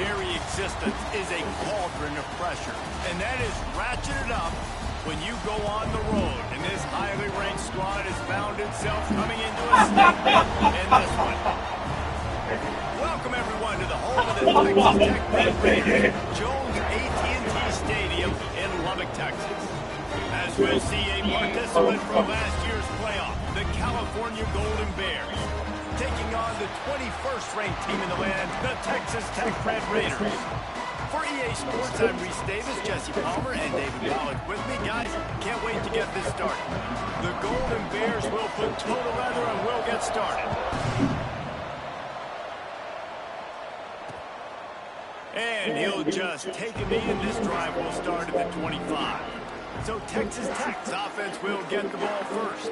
very existence is a cauldron of pressure, and that is ratcheted up when you go on the road. And this highly ranked squad has found itself coming into a statement in this one. Welcome, everyone, to the home of the Texas Tech Red Raiders, Jones AT&T Stadium in Lubbock, Texas. As we'll see a participant from last year's playoff, the California Golden Bears, taking on the 21st ranked team in the land, the Texas Tech Red Raiders. For EA Sports, I'm Bryce Davis, Jesse Palmer, and David Wallach with me. Guys, can't wait to get this started. The Golden Bears will put total leather and we'll get started. And he'll just take a knee, and this drive will start at the 25. So Texas Tech's offense will get the ball first.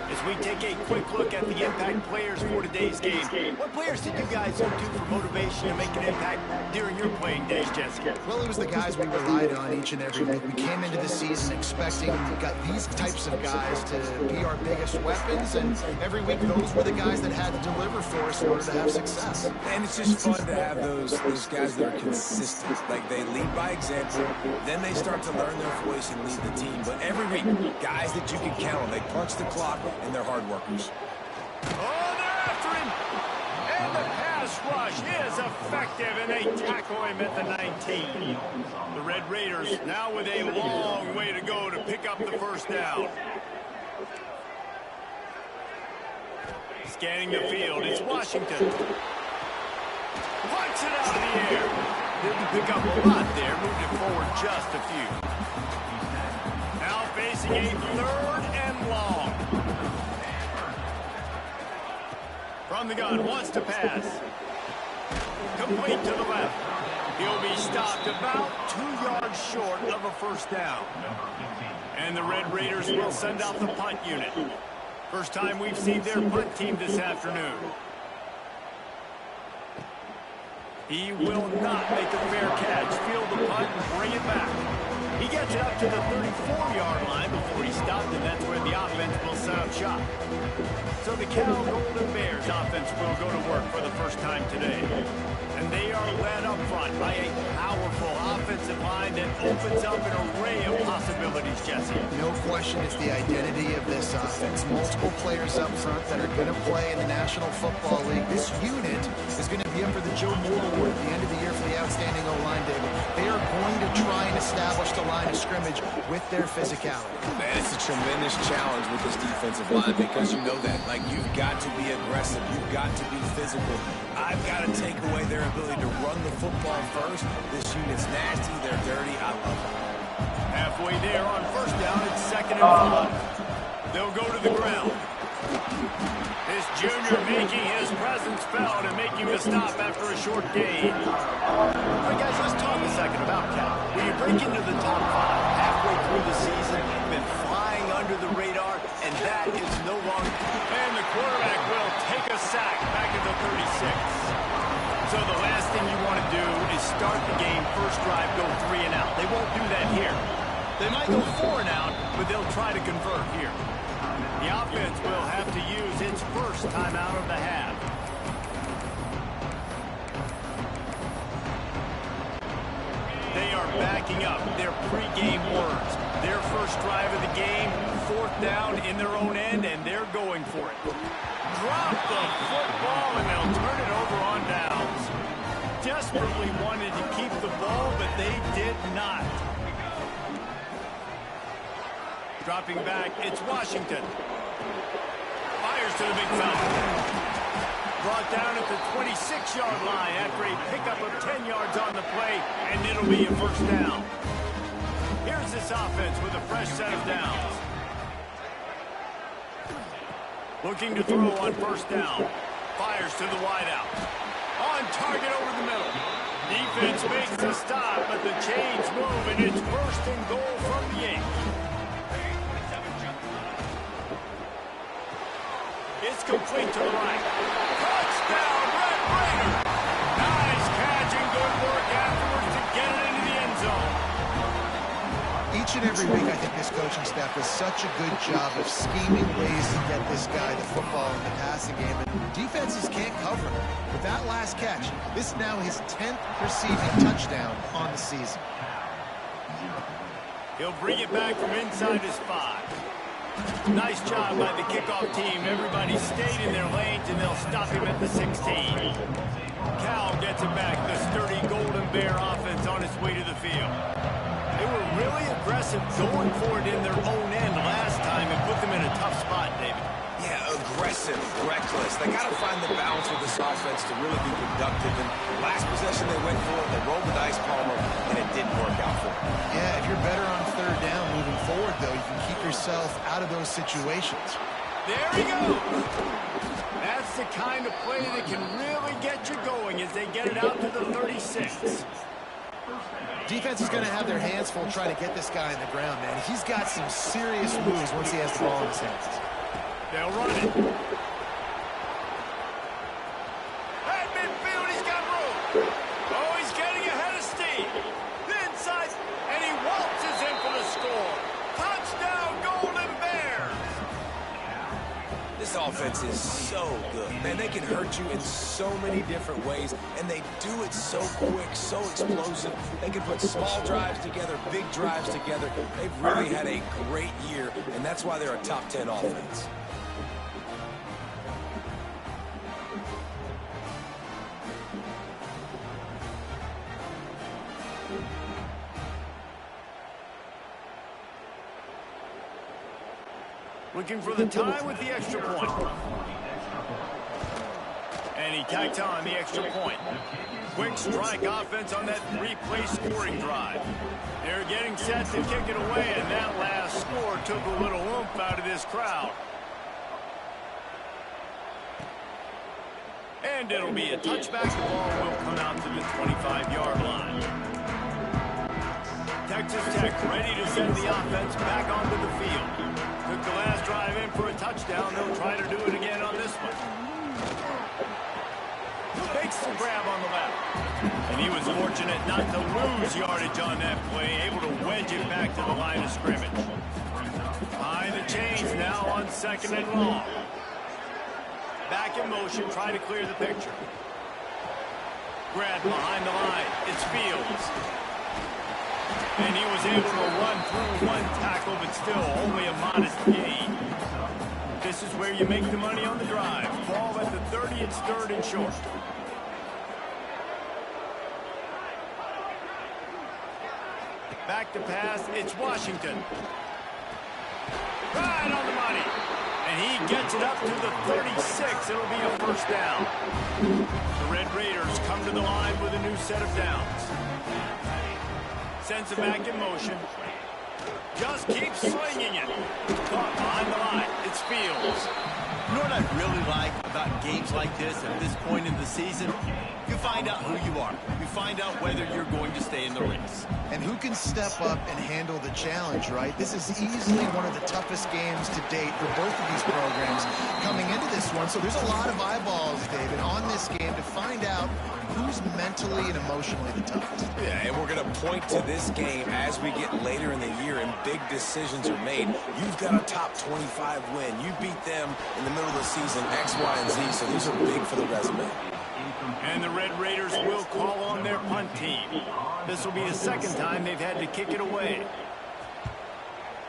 As we take a quick look at the impact players for today's game, what players did you guys look to for motivation to make an impact during your playing days, Jesse? Well, it was the guys we relied on each and every week. We came into the season expecting we got these types of guys to be our biggest weapons, and every week those were the guys that had to deliver for us in order to have success. And it's just fun to have those guys that are consistent. Like, they lead by example, then they start to learn their voice and lead the team. But every week, guys that you can count on, they punch the clock, and they're hard workers. Oh, they're after him! And the pass rush is effective, and they tackle him at the 19. The Red Raiders now with a long way to go to pick up the first down. Scanning the field, it's Washington. Punts it out in the air. Didn't pick up a lot there, moved it forward just a few. Now facing a 3rd and long. From the gun, wants to pass. Complete to the left. He'll be stopped about 2 yards short of a first down. And the Red Raiders will send out the punt unit. First time we've seen their punt team this afternoon. He will not make a fair catch. Field the punt and bring it back. He gets it up to the 34-yard line before he's stopped, and that's where the offense will set up shop. So the Cal Golden Bears offense will go to work for the first time today. And they are led up front by a powerful offensive line that opens up an array of possibilities, Jesse. No question, it's the identity of this offense. Multiple players up front that are going to play in the National Football League. This unit is going to be up for the Joe Moore Award at the end of the year for the outstanding O-line, David. They are going to try and establish the line of scrimmage with their physicality. Man, it's a tremendous challenge with this defensive line because you know that. Like, you've got to be aggressive. You've got to be physical. I've got to take away their ability to run the football first. This unit's nasty. They're dirty. I love it. Halfway there on first down, it's 2nd and 5. They'll go to the ground. This junior making his presence felt and making the stop after a short gain. All right, guys, let's talk a second about Cal. When you break into the top 5 halfway through the season, you've been flying under the radar, and that is no longer. And the quarterback will take a sack back at the 36. So the last thing you want to do is start the game, first drive, go 3 and out. They won't do that here. They might go 4 and out, but they'll try to convert here. The offense will have to use its first timeout of the half. They are backing up their pregame words. Their first drive of the game, 4th down in their own end, and they're going for it. Drop the football, and they'll turn it over on downs. Desperately wanted to keep the ball, but they did not. Dropping back, it's Washington. Fires to the big fella. Brought down at the 26-yard line after a pickup of 10 yards on the play, and it'll be a first down. Here's this offense with a fresh set of downs. Looking to throw on first down. Fires to the wideout. On target over the middle. Defense makes the stop, but the chains move, and it's 1st and goal from the 8. It's complete to the right. Touchdown, Red Raiders! Nice catch and good work afterwards to get it into the end zone. Each Each and every week, I think this coaching staff does such a good job of scheming ways to get this guy the football in the passing game, and defenses can't cover him. With that last catch, this is now his 10th receiving touchdown on the season. He'll bring it back from inside his 5. Nice job by the kickoff team. Everybody stayed in their lanes, and they'll stop him at the 16. Cal gets it back. The sturdy Golden Bear offense on its way to the field. They were really aggressive going for it in their own end last time and put them in a tough spot, David. Yeah, aggressive, reckless. They got to find the balance with this offense to really be productive. And last possession they went for it, they rolled the dice, Palmer, and it didn't work out for them. Yeah, if you're better on third down moving forward, though, you can keep yourself out of those situations. There he goes. That's the kind of play that can really get you going as they get it out to the 36. Defense is going to have their hands full trying to get this guy on the ground, man. He's got some serious moves once he has the ball in his hands. They'll run it. At midfield, he's got room. Oh, he's getting ahead of steam. The inside, and he waltzes in for the score. Touchdown, Golden Bears. This offense is so good. Man, they can hurt you in so many different ways, and they do it so quick, so explosive. They can put small drives together, big drives together. They've really had a great year, and that's why they're a top 10 offense. Looking for the tie with the extra point. And he tacks on the extra point. Quick strike offense on that 3-play scoring drive. They're getting set to kick it away, and that last score took a little oomph out of this crowd. And it'll be a touchback. The ball will come out to the 25-yard line. Texas Tech ready to send the offense back onto the field. Took the last drive in for a touchdown. They'll try to do it again on this one. Makes the grab on the left. And he was fortunate not to lose yardage on that play, able to wedge it back to the line of scrimmage. Behind the chains now on 2nd and long. Back in motion, try to clear the picture. Grab behind the line. It's Fields. And he was able to run through one tackle, but still only a modest gain. This is where you make the money on the drive. Ball at the 30, it's 3rd and short. Back to pass, it's Washington. Right on the money. And he gets it up to the 36. It'll be a first down. The Red Raiders come to the line with a new set of downs. Sends it back in motion. Just keeps swinging it. Caught behind the line. It's Fields. You know what I really like about games like this at this point in the season? You find out who you are. You find out whether you're going to stay in the race. And who can step up and handle the challenge, right? This is easily one of the toughest games to date for both of these programs coming into this one. So there's a lot of eyeballs, David, on this game to find out who's mentally and emotionally the toughest. Yeah, and we're going to point to this game as we get later in the year and big decisions are made. You've got a top 25 win. You beat them in the middle of the season, X, Y, and Z, so these are big for the resume. And the Red Raiders will call on their punt team. This will be the second time they've had to kick it away.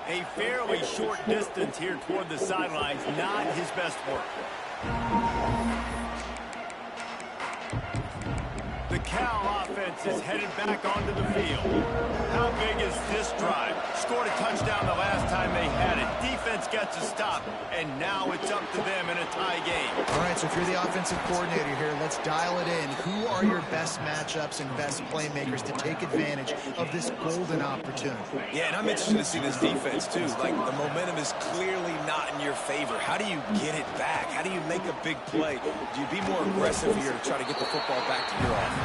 A fairly short distance here toward the sidelines, not his best work. The Cal offense is headed back onto the field. How big is this drive? Scored a touchdown the last time they had it. Defense gets a stop, and now it's up to them in a tie game. All right, so if you're the offensive coordinator here, let's dial it in. Who are your best matchups and best playmakers to take advantage of this golden opportunity? Yeah, and I'm interested to see this defense, too. Like, the momentum is clearly not in your favor. How do you get it back? How do you make a big play? Do you be more aggressive here to try to get the football back to your offense?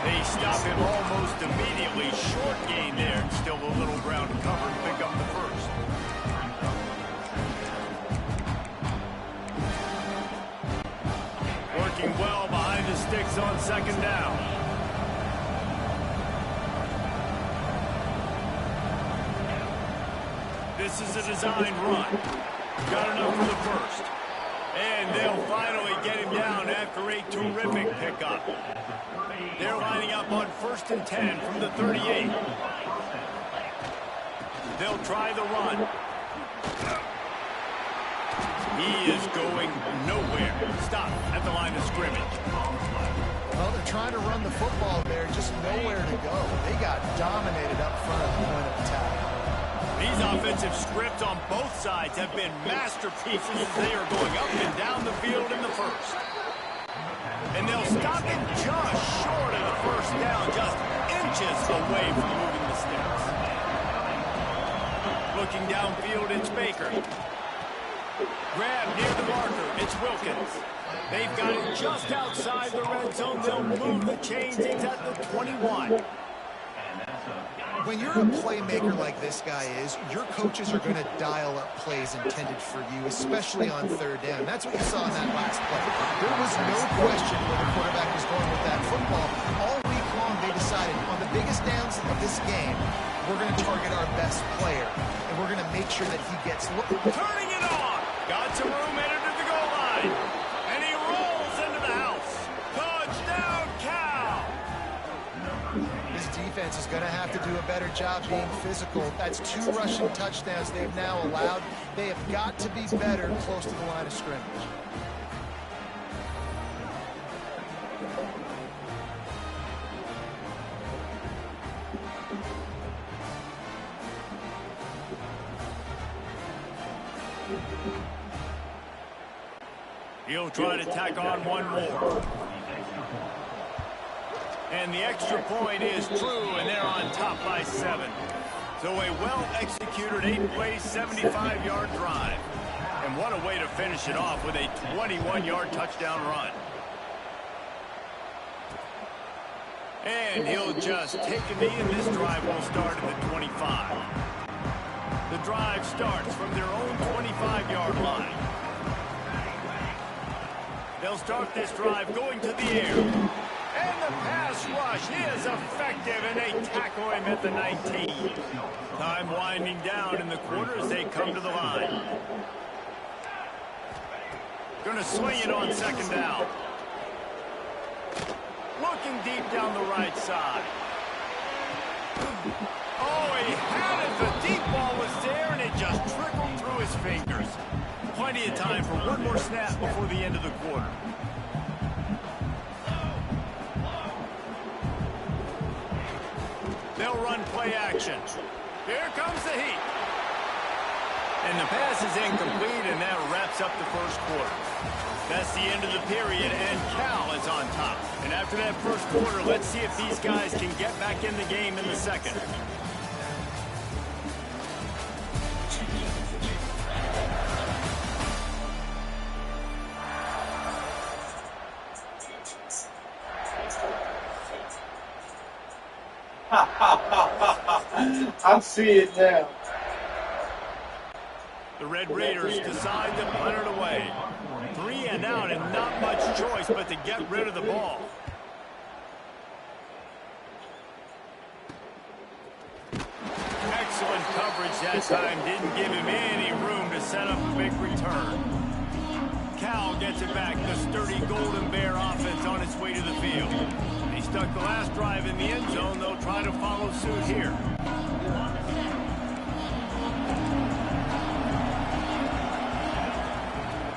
They stop him almost immediately. Short gain there. Still a little ground to cover and pick up the first. Working well behind the sticks on 2nd down. This is a design run. Got enough for the first. And they'll finally get him down after a terrific pickup. They're lining up on 1st and 10 from the 38. They'll try the run. He is going nowhere. Stop at the line of scrimmage. Well, they're trying to run the football there, just nowhere to go. They got dominated up front at the point of attack. These offensive scripts on both sides have been masterpieces as they are going up and down the field in the first. And they'll stop it just short of the first down, just inches away from moving the sticks. Looking downfield, it's Baker. Grab near the marker, it's Wilkins. They've got it just outside the red zone. They'll move the chains. It's at the 21. When you're a playmaker like this guy is, your coaches are going to dial up plays intended for you, especially on 3rd down. That's what you saw in that last play. There was no question where the quarterback was going with that football. All week long, they decided on the biggest downs of this game, we're going to target our best player, and we're going to make sure that he gets... Turning it on. Got some room headed to the goal line. And he rolls into the house. Touchdown, Cal. This defense is going to have to do a better job being physical. That's 2 rushing touchdowns they've now allowed. They have got to be better close to the line of scrimmage. He'll try to tack on one more. And the extra point is true, and they're on top by 7. So a well-executed 8-play, 75-yard drive. And what a way to finish it off with a 21-yard touchdown run. And he'll just take a knee, and this drive will start at the 25. The drive starts from their own 25-yard line. They'll start this drive going to the air. And the pass rush is effective, and they tackle him at the 19. Time winding down in the quarter as they come to the line. Going to swing it on 2nd down. Looking deep down the right side. Oh, he had it. The deep ball was there, and it just trickled through his fingers. Plenty of time for one more snap before the end of the quarter. They'll run play action. Here comes the heat. And the pass is incomplete, and that wraps up the first quarter. That's the end of the period, and Cal is on top. And after that first quarter, let's see if these guys can get back in the game in the second. I see it now. The Red Raiders decide to punt it away. 3 and out, and not much choice but to get rid of the ball. Excellent coverage that time. Didn't give him any room to set up a big return. Cal gets it back. The sturdy Golden Bear offense on its way to the field. They stuck the last drive in the end zone. They'll try to follow suit here.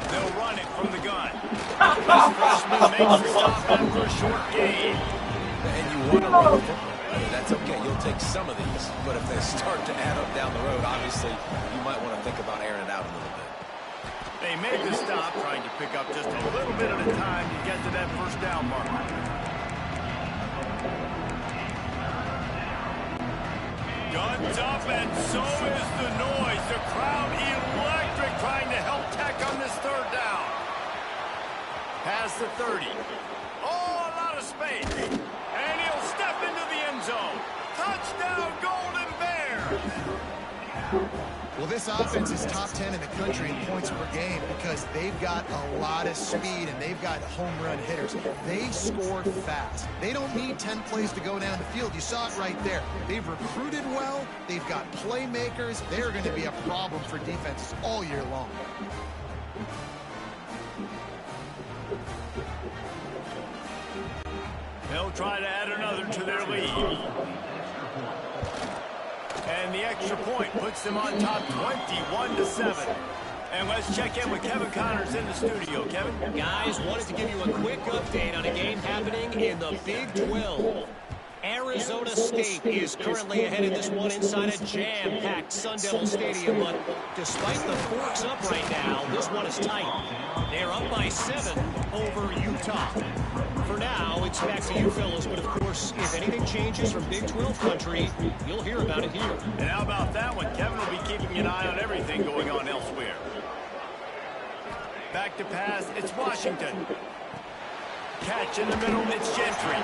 They'll run it from the gun. This freshman makes the stop after a short gain. And you want to run the football. That's okay. You'll take some of these. But if they start to add up down the road, obviously, you might want to think about airing it out a little bit. They made the stop, trying to pick up just a little bit at a time to get to that first down marker. Guns up, and so is the noise. The crowd electric, trying to help tack on this 3rd down. Past the 30. Oh, a lot of space. And he'll step into the end zone. Touchdown, Golden Bears. Well, this offense is top 10 in the country in points per game because they've got a lot of speed and they've got home run hitters. They score fast. They don't need 10 plays to go down the field. You saw it right there. They've recruited well. They've got playmakers. They're going to be a problem for defenses all year long. They'll try to add another to their lead. And the extra point puts them on top 21-7. And let's check in with Kevin Connors in the studio. Kevin? Guys, wanted to give you a quick update on a game happening in the Big 12. Arizona State is currently ahead in this one inside a jam-packed Sun Devil Stadium. But despite the forks up right now, this one is tight. They're up by 7 over Utah. For now, it's back to you fellas, but of course, if anything changes from Big 12 country, you'll hear about it here. And how about that one? Kevin will be keeping an eye on everything going on elsewhere. Back to pass, it's Washington. Catch in the middle, it's Gentry.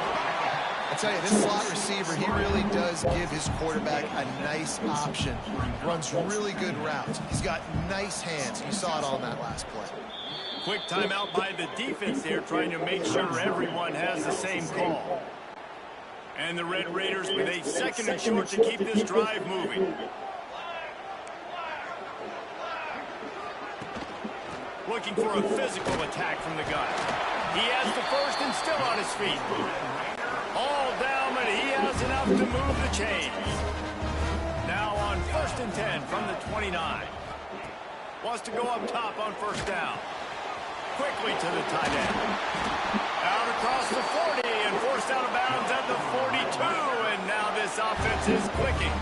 I tell you, this slot receiver, he really does give his quarterback a nice option. Runs really good routes. He's got nice hands. You saw it on that last play. Quick timeout by the defense there, trying to make sure everyone has the same call. And the Red Raiders with a second and short to keep this drive moving. Looking for a physical attack from the gun. He has the first and still on his feet. All down, but he has enough to move the chains. Now on 1st and 10 from the 29. Wants to go up top on first down. Quickly to the tight end. Out across the 40 and forced out of bounds at the 42. And now this offense is clicking.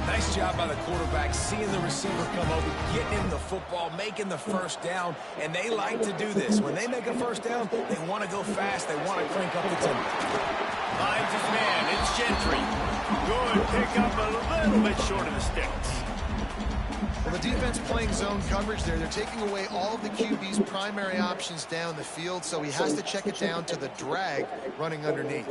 Nice job by the quarterback, seeing the receiver come over, getting him the football, making the first down, and they like to do this. When they make a first down, they want to go fast, they want to crank up the tempo. Finds his man, it's Gentry. Good pickup, a little bit short of the sticks. Well, the defense playing zone coverage there. They're taking away all of the QB's primary options down the field, so he has to check it down to the drag running underneath.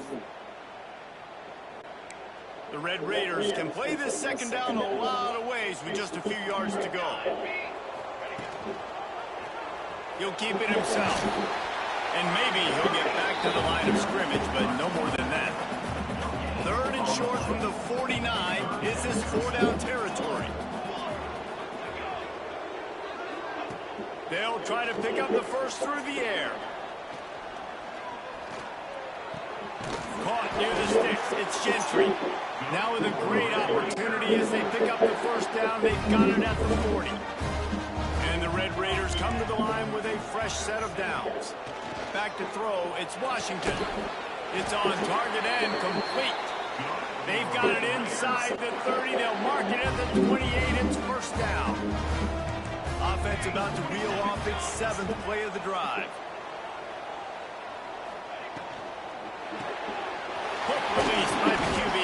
The Red Raiders can play this second down a lot of ways with just a few yards to go. He'll keep it himself. And maybe he'll get back to the line of scrimmage, but no more than that. 3rd and short from the 49. Is this 4-down territory? They'll try to pick up the first through the air. Caught near the sticks. It's Gentry. Now with a great opportunity as they pick up the first down. They've got it at the 40. And the Red Raiders come to the line with a fresh set of downs. Back to throw. It's Washington. It's on target and complete. They've got it inside the 30. They'll mark it at the 28. It's first down. Offense about to reel off its 7th play of the drive. Quick release by the QB.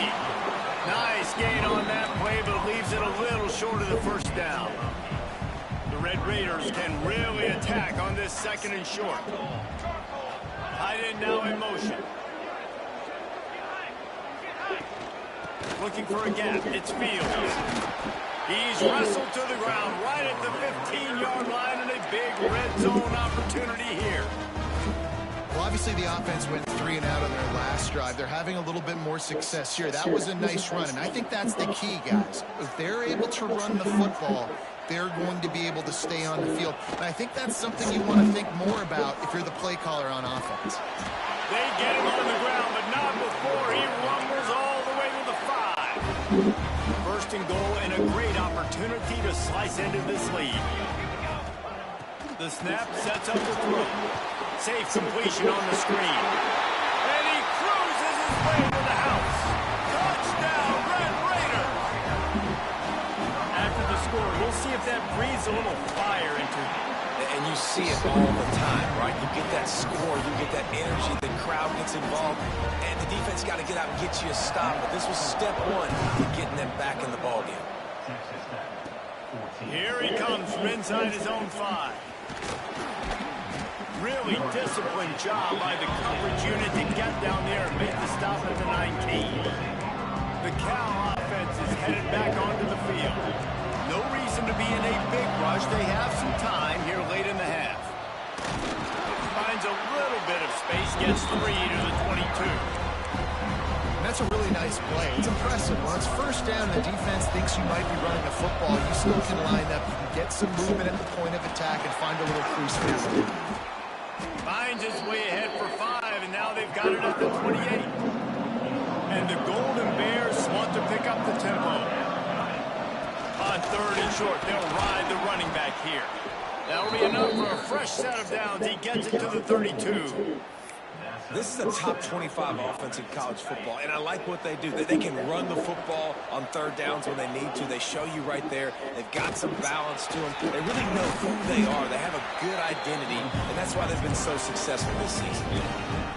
Nice gain on that play, but leaves it a little short of the first down. The Red Raiders can really attack on this 2nd and short. Tight end now in motion. Looking for a gap. It's Fields. He's wrestled to the ground right at the 15-yard line, and a big red zone opportunity here. Well, obviously the offense went 3 and out on their last drive. They're having a little bit more success here. That was a nice run, and I think that's the key, guys. If they're able to run the football, they're going to be able to stay on the field. And I think that's something you want to think more about if you're the play caller on offense. They get him on the ground, but not before he rumbles all the way to the 5. 1st and goal, and a great opportunity to slice into this lead. The snap sets up the throw. Safe completion on the screen. And he cruises his way to the house. Touchdown, Red Raiders! After the score, we'll see if that breathes a little fire into him. And you see it all the time, right? You get that score, you get that energy, the crowd gets involved, and the defense got to get out and get you a stop. But this was step 1 to getting them back in the ballgame. Here he comes from inside his own 5. Really disciplined job by the coverage unit to get down there and make the stop at the 19. The Cal offense is headed back onto the field. No reason to be in a big rush. They have some time here late in the half. Finds a little bit of space, gets 3 to the 22. And that's a really nice play. It's impressive. When it's first down and the defense thinks you might be running a football, you still can line up. You can get some movement at the point of attack and find a little crease field. Finds his way ahead for 5, and now they've got it at the 28. And the Golden Bears want to pick up the tempo. On 3rd and short, they'll ride the running back here. That'll be enough for a fresh set of downs. He gets it to the 32. This is a top 25 offense in college football, and I like what they do. They can run the football on 3rd downs when they need to. They show you right there. They've got some balance to them. They really know who they are. They have a good identity, and that's why they've been so successful this season.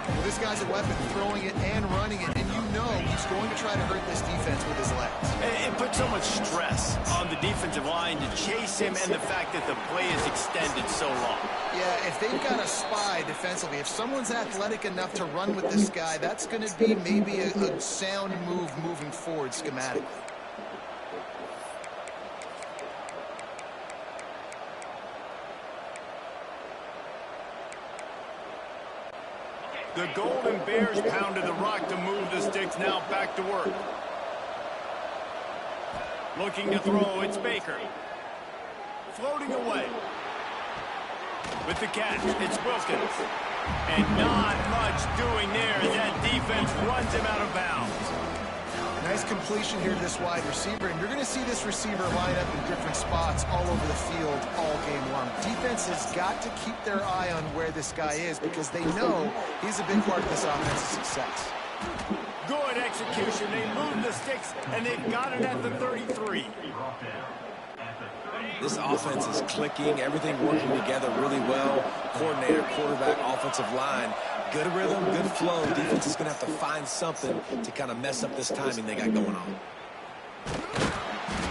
Well, this guy's a weapon, throwing it and running it, and you know he's going to try to hurt this defense with his legs. It puts so much stress on the defensive line to chase him, and the fact that the play is extended so long. Yeah, if they've got a spy defensively, if someone's athletic enough to run with this guy, that's going to be maybe a sound move moving forward schematically. The Golden Bears pounded the rock to move the sticks, now back to work. Looking to throw, it's Baker. Floating away. With the catch, it's Wilkins. And not much doing there as that defense runs him out of bounds. Nice completion here to this wide receiver, and you're going to see this receiver line up in different spots all over the field all game long. Defense has got to keep their eye on where this guy is because they know he's a big part of this offense's success. Good execution. They move the sticks, and they've got it at the 33. This offense is clicking, everything working together really well. Coordinator, quarterback, offensive line. Good rhythm, good flow. Defense is going to have to find something to kind of mess up this timing they got going on.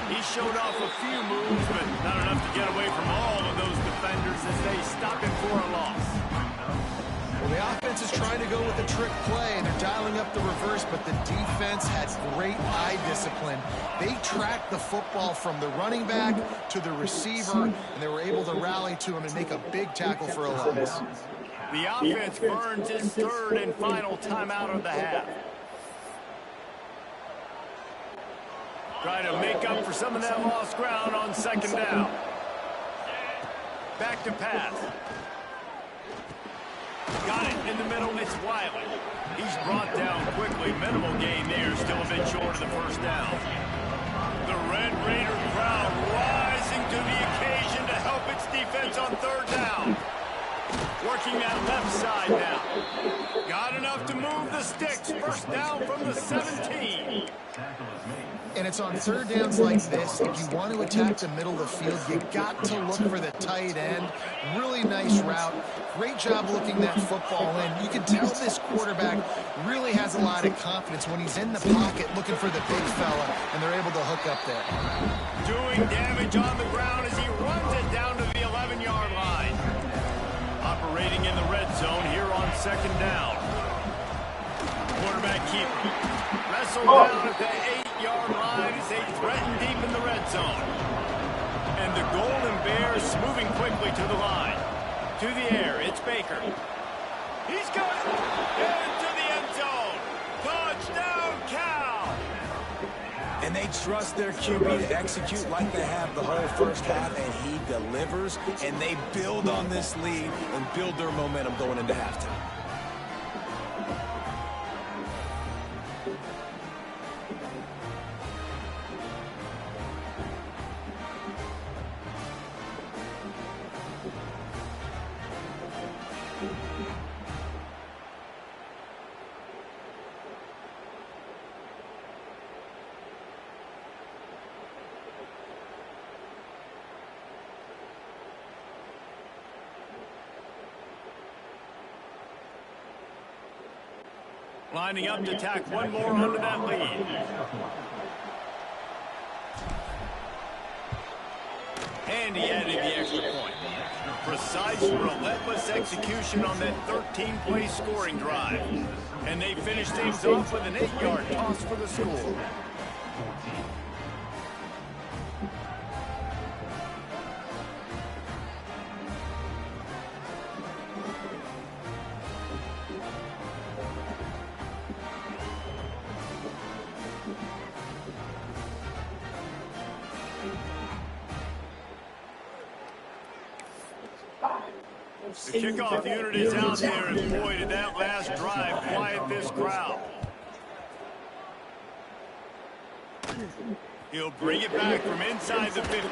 He showed off a few moves, but not enough to get away from all of those defenders as they stop him for a loss. Well, the offense is trying to go with a trick play, and they're dialing up the reverse, but the defense had great eye discipline. They tracked the football from the running back to the receiver, and they were able to rally to him and make a big tackle for a loss. The offense burns his 3rd and final timeout of the half. Trying to make up for some of that lost ground on 2nd down. Back to pass. Got it in the middle, it's Wiley. He's brought down quickly. Minimal gain there, still a bit short of the 1st down. The Red Raider crowd rising to the occasion to help its defense on 3rd down. Working that left side now. Got enough to move the sticks. 1st down from the 17. And it's on 3rd downs like this. If you want to attack the middle of the field, you got to look for the tight end. Really nice route. Great job looking that football in. You can tell this quarterback really has a lot of confidence when he's in the pocket looking for the big fella, and they're able to hook up there. Doing damage on the ground as he runs it down to the 11-yard line. Operating in the red zone here on 2nd down. Quarterback keeper. Wrestled down at the 8-yard line as they threaten deep in the red zone. And the Golden Bears moving quickly to the line. To the air, it's Baker. He's got it. Into the end zone. Touchdown, Cal. And they trust their QB to execute like they have the whole 1st half, and he delivers, and they build on this lead and build their momentum going into halftime. Lining up to tack one more onto that lead. And he added the extra point. Precise, relentless execution on that 13-play scoring drive. And they finish things off with an 8-yard toss for the score. The kickoff unit is out there, and boy, did that last drive quiet this crowd. He'll bring it back from inside the 15.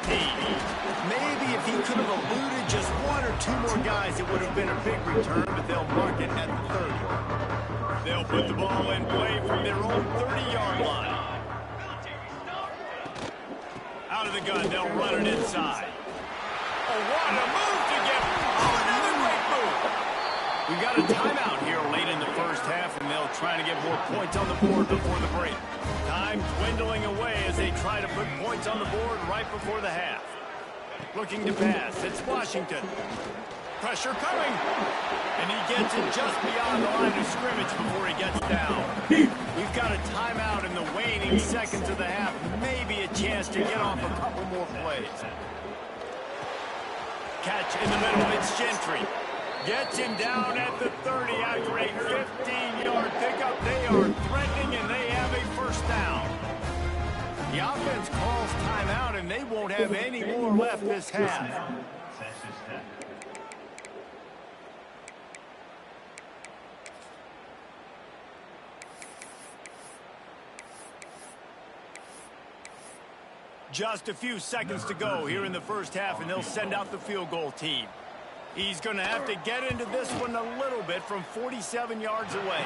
Maybe if he could have eluded just one or two more guys, it would have been a big return, but they'll mark it at the 30. They'll put the ball in play from their own 30-yard line. Out of the gun, they'll run it inside. Oh, what a move to get. Oh, another great move. We've got a timeout here late in the first half, and they'll try to get more points on the board before the break. Time dwindling away as they try to put points on the board right before the half. Looking to pass. It's Washington. Pressure coming. And he gets it just beyond the line of scrimmage before he gets down. We've got a timeout in the waning seconds of the half. Maybe a chance to get off a couple more plays. Catch in the middle. It's Gentry. Gets him down at the 30 after a 15-yard pickup. They are threatening, and they have a first down. The offense calls timeout, and they won't have any more left this half. Just a few seconds to go here in the first half, and they'll send out the field goal team. He's going to have to get into this one a little bit from 47 yards away.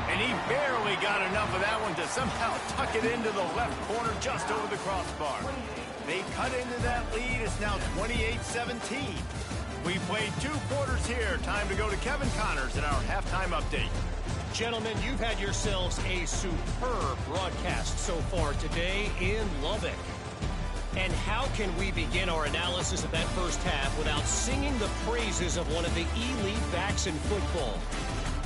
And he barely got enough of that one to somehow tuck it into the left corner just over the crossbar. They cut into that lead. It's now 28-17. We played 2 quarters here. Time to go to Kevin Connors in our halftime update. Gentlemen, you've had yourselves a superb broadcast so far today in Lubbock. And how can we begin our analysis of that first half without singing the praises of one of the elite backs in football?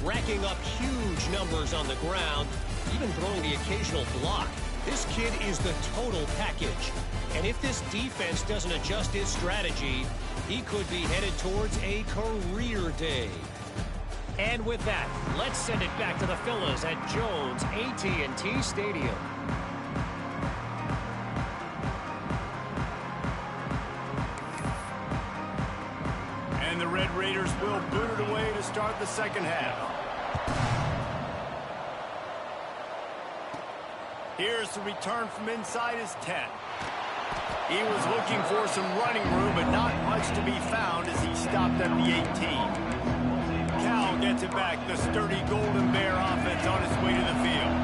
Racking up huge numbers on the ground, even throwing the occasional block. This kid is the total package. And if this defense doesn't adjust his strategy, he could be headed towards a career day. And with that, let's send it back to the fellas at Jones AT&T Stadium. And the Red Raiders will boot it away to start the second half. Here's the return from inside his 10. He was looking for some running room, but not much to be found as he stopped at the 18. Cal gets it back. The sturdy Golden Bear offense on its way to the field.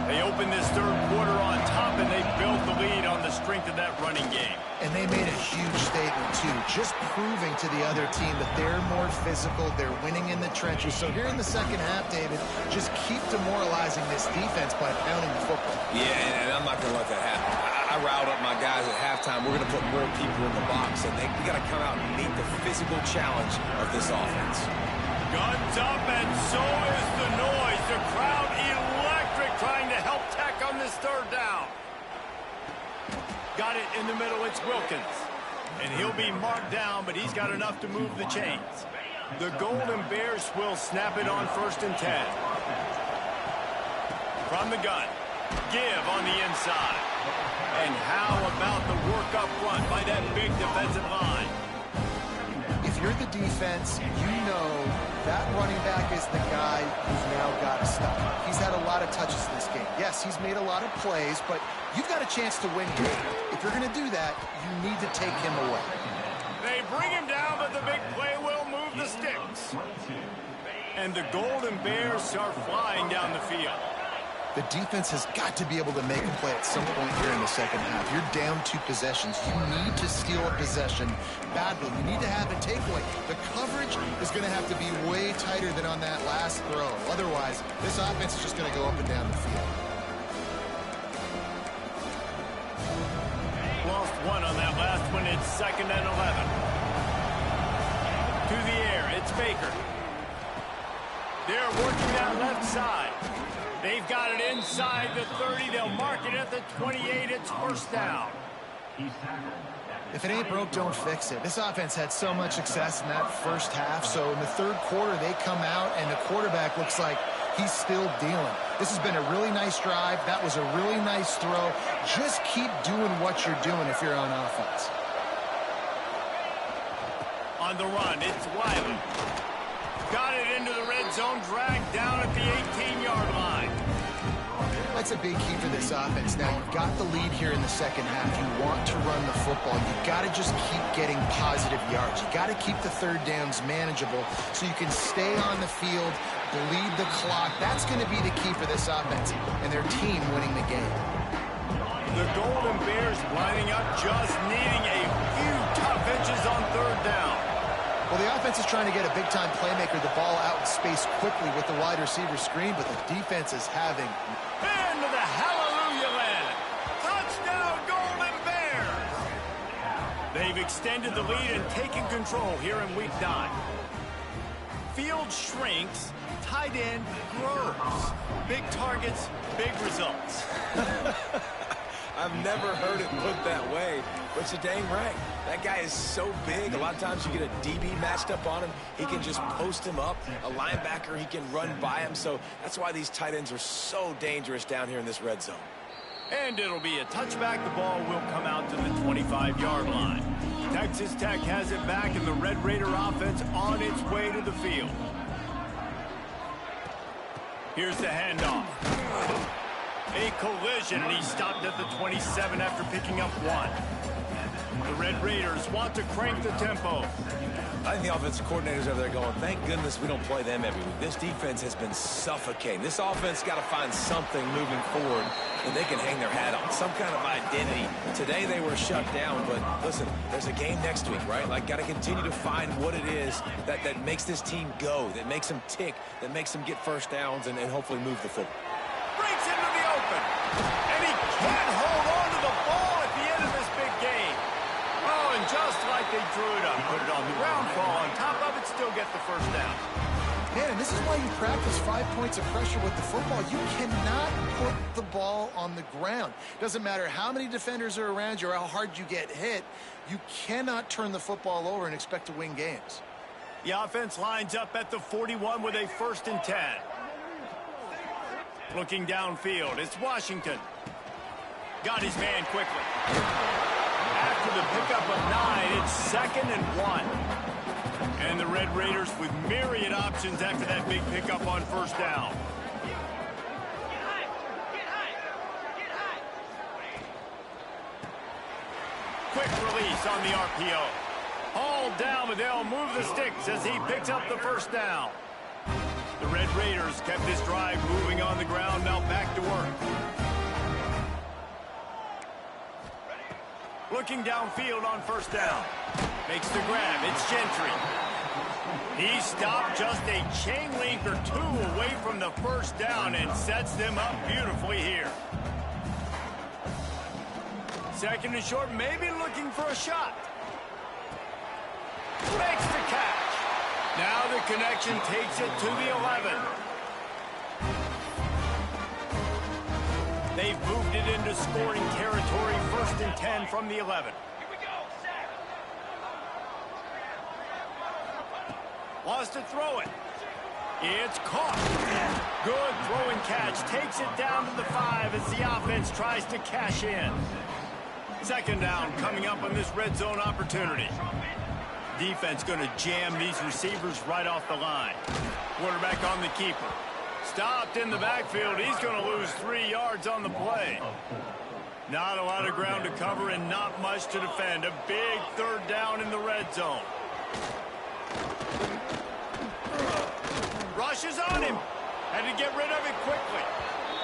They open this third quarter on top, and they built the lead on the strength of that running game. And they made a huge statement, too, just proving to the other team that they're more physical, they're winning in the trenches. So here in the second half, David, just keep demoralizing this defense by pounding the football. Yeah, and I'm not going to let that happen. I riled up my guys at halftime. We're going to put more people in the box, and we got to come out and meet the physical challenge of this offense. Guns up, and so is the noise. The crowd electric, trying to help Tech on this third down. Got it in the middle. It's Wilkins. And he'll be marked down, but he's got enough to move the chains. The Golden Bears will snap it on 1st and 10. From the gun. Give on the inside. And how about the work up front by that big defensive line? If you're the defense, you know that running back is the guy you've now got to stop. He's had a lot of touches this game. Yes, he's made a lot of plays, but you've got a chance to win here. If you're going to do that, you need to take him away. They bring him down, but the big play will move the sticks. And the Golden Bears are flying down the field. The defense has got to be able to make a play at some point here in the second half. You're down 2 possessions. You need to steal a possession badly. You need to have a takeaway. The coverage is going to have to be way tighter than on that last throw. Otherwise, this offense is just going to go up and down the field. Lost one on that last one. It's 2nd and 11. To the air. It's Baker. They're working that left side. They've got it inside the 30. They'll mark it at the 28. It's first down. If it ain't broke, don't fix it. This offense had so much success in that first half. So in the third quarter, they come out, and the quarterback looks like he's still dealing. This has been a really nice drive. That was a really nice throw. Just keep doing what you're doing if you're on offense. On the run, it's Wiley. Got it into the red zone, dragged down at the 18-yard line. That's a big key for this offense. Now, you've got the lead here in the second half. You want to run the football. You've got to just keep getting positive yards. You've got to keep the third downs manageable so you can stay on the field, bleed the clock. That's going to be the key for this offense and their team winning the game. The Golden Bears lining up, just needing a few tough inches on third down. Well, the offense is trying to get a big-time playmaker the ball out in space quickly with the wide receiver screen, but the defense is having... Into the hallelujah land. Touchdown, Golden Bears. They've extended the lead and taken control here in Week 9. Field shrinks, tight end grows. Big targets, big results. I've never heard it put that way, but you're dang right. That guy is so big. A lot of times you get a DB matched up on him. He can just post him up. A linebacker, he can run by him. So that's why these tight ends are so dangerous down here in this red zone. And it'll be a touchback. The ball will come out to the 25-yard line. Texas Tech has it back, and the Red Raider offense on its way to the field. Here's the handoff. A collision, and he stopped at the 27 after picking up 1. The Red Raiders want to crank the tempo. I think the offensive coordinators over there going, thank goodness we don't play them every week. This defense has been suffocating. This offense got to find something moving forward that they can hang their hat on, some kind of identity. Today they were shut down, but listen, there's a game next week, right? Like, got to continue to find what it is that makes this team go, that makes them tick, that makes them get first downs and hopefully move the football. Breaks into the open. And he can't hold on to the ball at the end of this big game. Oh, and just like they drew it up, put it on the ground, fall on top of it, still get the first down. Man, and this is why you practice 5 points of pressure with the football. You cannot put the ball on the ground. Doesn't matter how many defenders are around you or how hard you get hit. You cannot turn the football over and expect to win games. The offense lines up at the 41 with a 1st and 10. Looking downfield, it's Washington. Got his man quickly. After the pickup of 9, it's 2nd and 1. And the Red Raiders with myriad options after that big pickup on 1st down. Quick release on the RPO. Hauled down, but they'll move the sticks as he picks up the 1st down. The Red Raiders kept this drive moving on the ground, now back to work. Looking downfield on 1st down. Makes the grab, it's Gentry. He stopped just a chain link or 2 away from the 1st down and sets them up beautifully here. 2nd and short, maybe looking for a shot. Makes the catch. Now the connection takes it to the 11. They've moved it into scoring territory, 1st and 10 from the 11. Wants to throw it. It's caught. Good throw and catch. Takes it down to the 5 as the offense tries to cash in. 2nd down coming up on this red zone opportunity. Defense going to jam these receivers right off the line. Quarterback on the keeper. Stopped in the backfield. He's going to lose 3 yards on the play. Not a lot of ground to cover and not much to defend. A big 3rd down in the red zone. Rushes on him. Had to get rid of it quickly.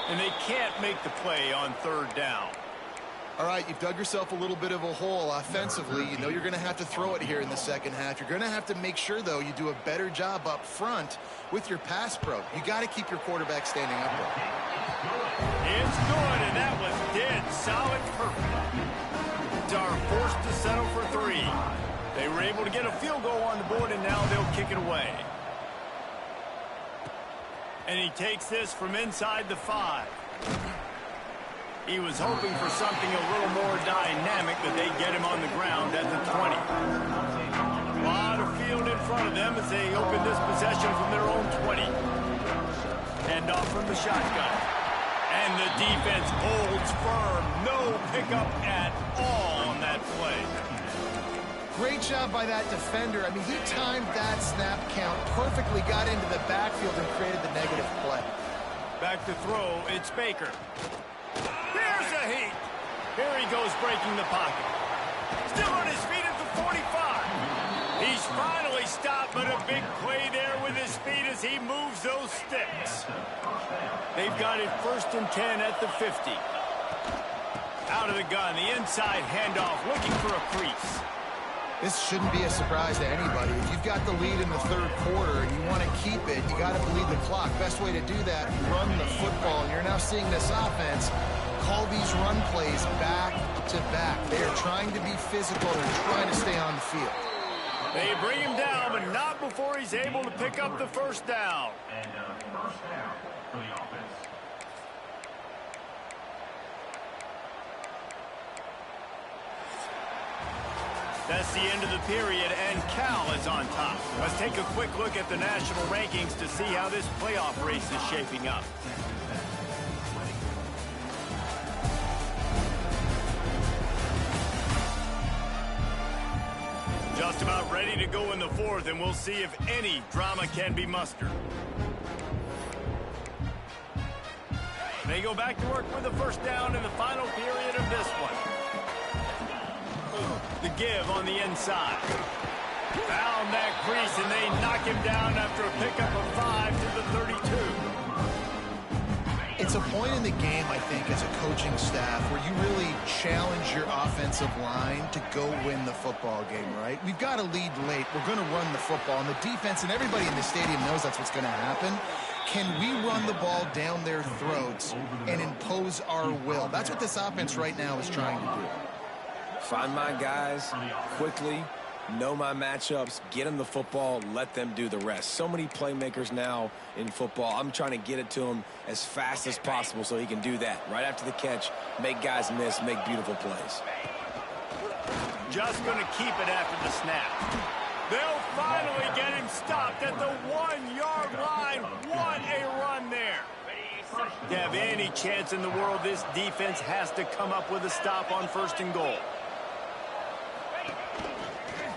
And they can't make the play on 3rd down. All right, you've dug yourself a little bit of a hole offensively. You know you're going to have to throw it here in the second half. You're going to have to make sure, though, you do a better job up front with your pass pro. You got to keep your quarterback standing upright. It's good, and that was dead solid perfect. Are forced to settle for 3. They were able to get a field goal on the board, and now they'll kick it away. And he takes this from inside the 5. He was hoping for something a little more dynamic, but they get him on the ground at the 20. A lot of field in front of them as they open this possession from their own 20. Hand off from the shotgun. And the defense holds firm. No pickup at all on that play. Great job by that defender. I mean, he timed that snap count perfectly, got into the backfield and created the negative play. Back to throw, it's Baker. Here's a heat. Here he goes breaking the pocket. Still on his feet at the 45. He's finally stopped, but a big play there with his feet as he moves those sticks. They've got it 1st and 10 at the 50. Out of the gun, the inside handoff, looking for a crease. This shouldn't be a surprise to anybody. If you've got the lead in the 3rd quarter and you want to keep it, you got to bleed the clock. Best way to do that, run the football. And you're now seeing this offense call these run plays back to back. They are trying to be physical. They're trying to stay on the field. They bring him down, but not before he's able to pick up the 1st down. And first down for the offense. That's the end of the period, and Cal is on top. Let's take a quick look at the national rankings to see how this playoff race is shaping up. Just about ready to go in the 4th, and we'll see if any drama can be mustered. They go back to work with the 1st down in the final period of this one. The give on the inside. Found that crease, and they knock him down after a pickup of 5 to the 32. It's a point in the game, I think, as a coaching staff where you really challenge your offensive line to go win the football game, right? We've got to lead late. We're going to run the football. And the defense and everybody in the stadium knows that's what's going to happen. Can we run the ball down their throats and impose our will? That's what this offense right now is trying to do. Find my guys quickly, know my matchups, get them the football, let them do the rest. So many playmakers now in football. I'm trying to get it to him as fast as possible so he can do that. Right after the catch, make guys miss, make beautiful plays. Just going to keep it after the snap. They'll finally get him stopped at the 1-yard line. What a run there. To have any chance in the world, this defense has to come up with a stop on 1st and goal.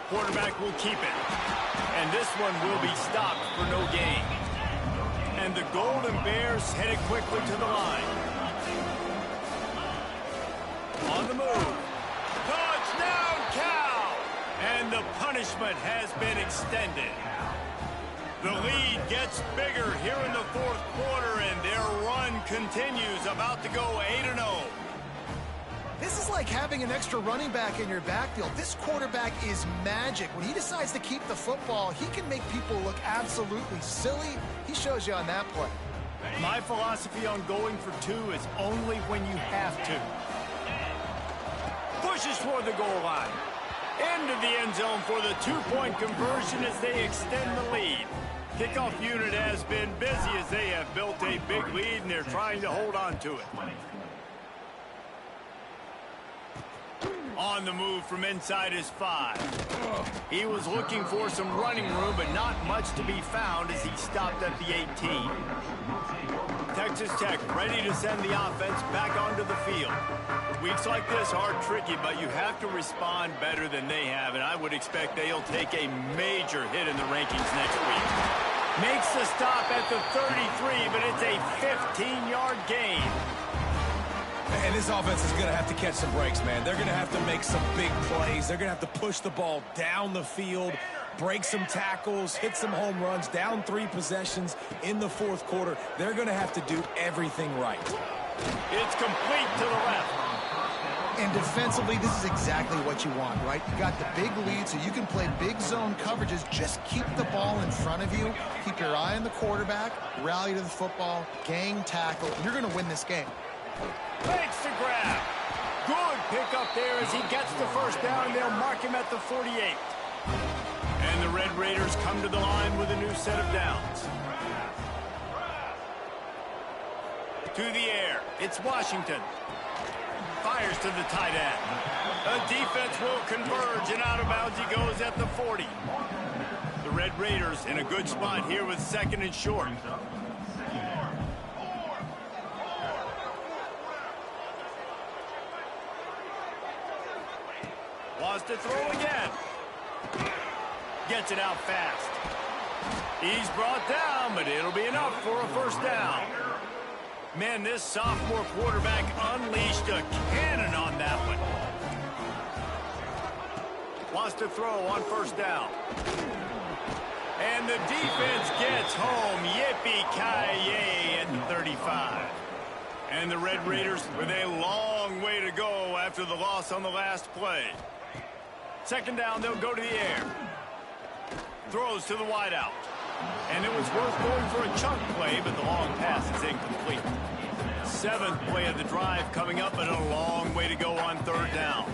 Quarterback will keep it. And this one will be stopped for no gain. And the Golden Bears headed quickly to the line. On the move. Touchdown, Cal! And the punishment has been extended. The lead gets bigger here in the 4th quarter, and their run continues, about to go 8-0. This is like having an extra running back in your backfield. This quarterback is magic. When he decides to keep the football, he can make people look absolutely silly. He shows you on that play. My philosophy on going for 2 is only when you have to. Pushes toward the goal line. Into the end zone for the 2-point conversion as they extend the lead. Kickoff unit has been busy as they have built a big lead, and they're trying to hold on to it. On the move from inside his 5. He was looking for some running room, but not much to be found as he stopped at the 18. Texas Tech ready to send the offense back onto the field. Weeks like this are tricky, but you have to respond better than they have, and I would expect they'll take a major hit in the rankings next week. Makes the stop at the 33, but it's a 15-yard gain. And this offense is going to have to catch some breaks, man. They're going to have to make some big plays. They're going to have to push the ball down the field, break some tackles, hit some home runs, down 3 possessions in the 4th quarter. They're going to have to do everything right. It's complete to the left. And defensively, this is exactly what you want, right? You got the big lead, so you can play big zone coverages. Just keep the ball in front of you. Keep your eye on the quarterback, rally to the football, gang tackle. You're going to win this game. Makes the grab. Good pickup there as he gets the 1st down. They'll mark him at the 48. And the Red Raiders come to the line with a new set of downs. To the air. It's Washington. Fires to the tight end. The defense will converge, and out of bounds he goes at the 40. The Red Raiders in a good spot here with 2nd and short. Wants to throw again. Gets it out fast. He's brought down, but it'll be enough for a first down. Man, this sophomore quarterback unleashed a cannon on that one. Wants to throw on first down. And the defense gets home. Yippee-ki-yay at the 35. And the Red Raiders with a long way to go after the loss on the last play. Second down, they'll go to the air. Throws to the wideout. And it was worth going for a chunk play, but the long pass is incomplete. Seventh play of the drive coming up, and a long way to go on third down.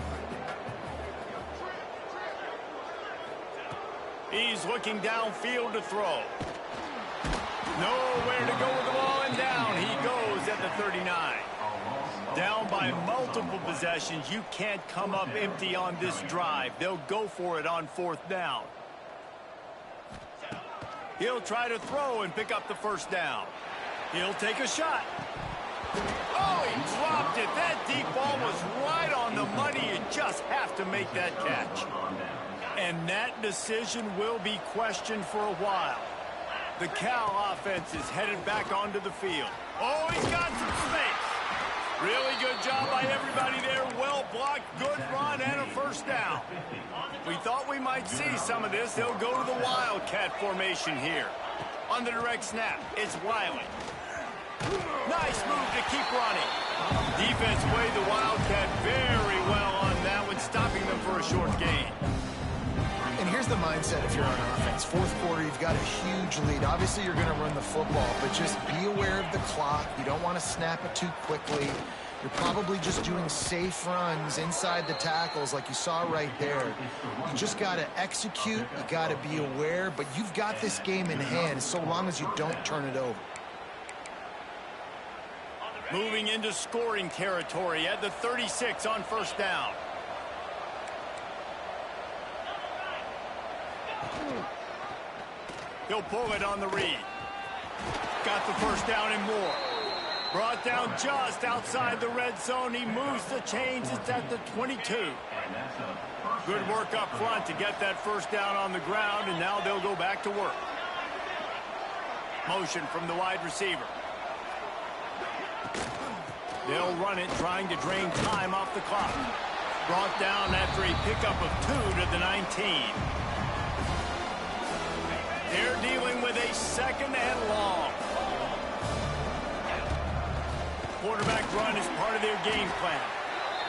He's looking downfield to throw. Nowhere to go with the ball, and down he goes at the 39. Down by multiple possessions. You can't come up empty on this drive. They'll go for it on fourth down. He'll try to throw and pick up the first down. He'll take a shot. Oh, he dropped it. That deep ball was right on the money. You just have to make that catch. And that decision will be questioned for a while. The Cal offense is headed back onto the field. Oh, he's got some space. Really good job by everybody there. Well blocked, good run, and a first down. We thought we might see some of this. They'll go to the Wildcat formation here. On the direct snap, it's Wiley. Nice move to keep running. Defense played the Wildcat very well on that one, stopping them for a short gain. And here's the mindset if you're on offense. Fourth quarter, you've got a huge lead. Obviously, you're going to run the football, but just be aware of the clock. You don't want to snap it too quickly. You're probably just doing safe runs inside the tackles like you saw right there. You just got to execute. You got to be aware, but you've got this game in hand so long as you don't turn it over. Moving into scoring territory at the 36 on first down. He'll pull it on the read. Got the first down and more. Brought down just outside the red zone. He moves the chains. It's at the 22. Good work up front to get that first down on the ground, and now they'll go back to work. Motion from the wide receiver. They'll run it, trying to drain time off the clock. Brought down after a pickup of 2 to the 19. They're dealing with a second and long. Quarterback run is part of their game plan.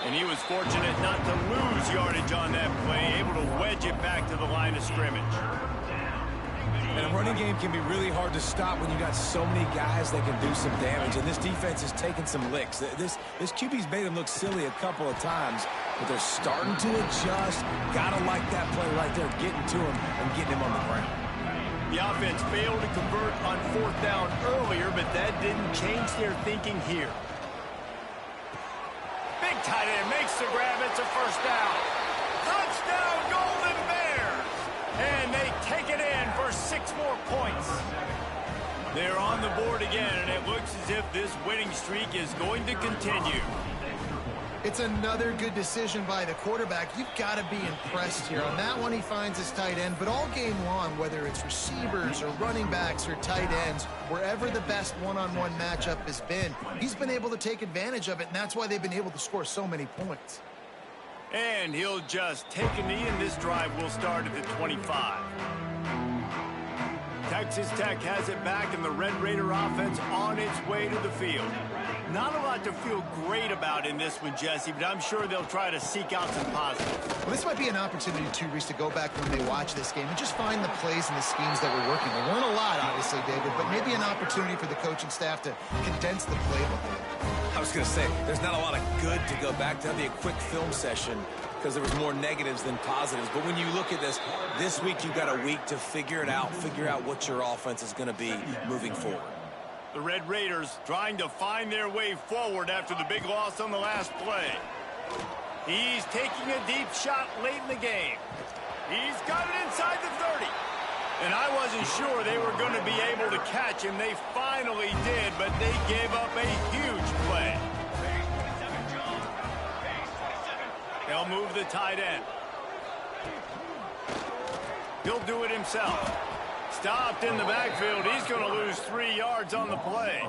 And he was fortunate not to lose yardage on that play, able to wedge it back to the line of scrimmage. And a running game can be really hard to stop when you got so many guys that can do some damage. And this defense is taking some licks. This QB's made them look silly a couple of times, but they're starting to adjust. Gotta like that play right there, getting to him and getting him on the ground. The offense failed to convert on fourth down earlier, but that didn't change their thinking here. Big tight end makes the grab. It's a first down. Touchdown, Golden Bears! And they take it in for 6 more points. They're on the board again, and it looks as if this winning streak is going to continue. It's another good decision by the quarterback. You've got to be impressed here. On that one, he finds his tight end, but all game long, whether it's receivers or running backs or tight ends, wherever the best one-on-one matchup has been, he's been able to take advantage of it, and that's why they've been able to score so many points. And he'll just take a knee, and this drive will start at the 25. Texas Tech has it back, and the Red Raider offense on its way to the field. Not a lot to feel great about in this one, Jesse, but I'm sure they'll try to seek out some positives. Well, this might be an opportunity, too, Reese, to go back when they watch this game and just find the plays and the schemes that were working. There weren't a lot, obviously, David, but maybe an opportunity for the coaching staff to condense the playbook. I was going to say, there's not a lot of good to go back to. That'll be a quick film session because there was more negatives than positives. But when you look at this week you've got a week to figure it out, figure out what your offense is going to be moving forward. The Red Raiders trying to find their way forward after the big loss on the last play. He's taking a deep shot late in the game. He's got it inside the 30. And I wasn't sure they were going to be able to catch him. They finally did, but they gave up a huge play. They'll move the tight end. He'll do it himself. Stopped in the backfield. He's going to lose 3 yards on the play.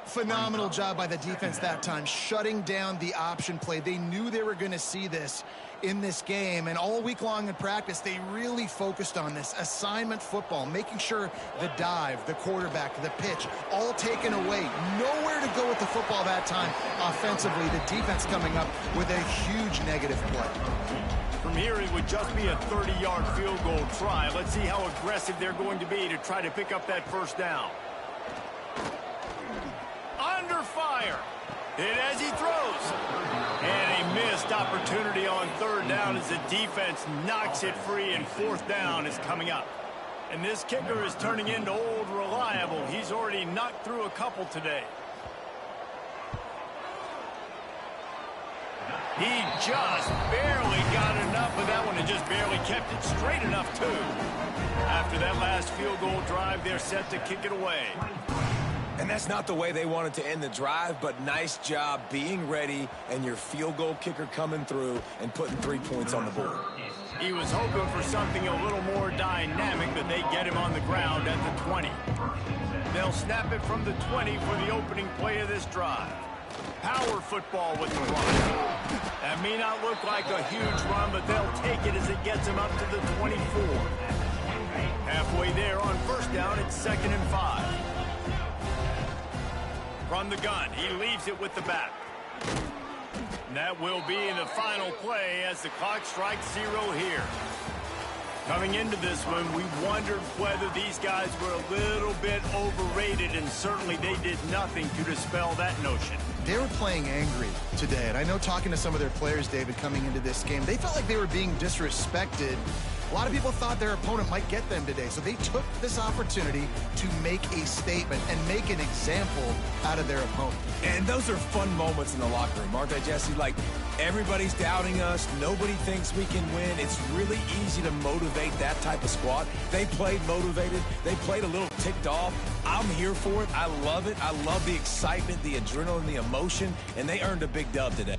Phenomenal job by the defense that time, shutting down the option play. They knew they were going to see this in this game, and all week long in practice, they really focused on this assignment football, making sure the dive, the quarterback, the pitch, all taken away. Nowhere to go with the football that time offensively. The defense coming up with a huge negative play. From here, it would just be a 30-yard field goal try. Let's see how aggressive they're going to be to try to pick up that first down. Under fire. Hit as he throws. And a missed opportunity on third down as the defense knocks it free, and fourth down is coming up. And this kicker is turning into old reliable. He's already knocked through a couple today. He just barely got enough of that one and just barely kept it straight enough, too. After that last field goal drive, they're set to kick it away. And that's not the way they wanted to end the drive, but nice job being ready and your field goal kicker coming through and putting 3 points on the board. He was hoping for something a little more dynamic, but they get him on the ground at the 20. They'll snap it from the 20 for the opening play of this drive. Power football with the run. That may not look like a huge run, but they'll take it as it gets him up to the 24. Halfway there on first down, it's 2nd and 5. From the gun, he leaves it with the back. And that will be the final play as the clock strikes 0 here. Coming into this one, we wondered whether these guys were a little bit overrated, and certainly they did nothing to dispel that notion. They were playing angry today, and I know talking to some of their players, David, coming into this game, they felt like they were being disrespected. A lot of people thought their opponent might get them today, so they took this opportunity to make a statement and make an example out of their opponent. And those are fun moments in the locker room, aren't they, Jesse? Like, everybody's doubting us. Nobody thinks we can win. It's really easy to motivate that type of squad. They played motivated. They played a little ticked off. I'm here for it. I love it. I love the excitement, the adrenaline, the emotion, and they earned a big dub today.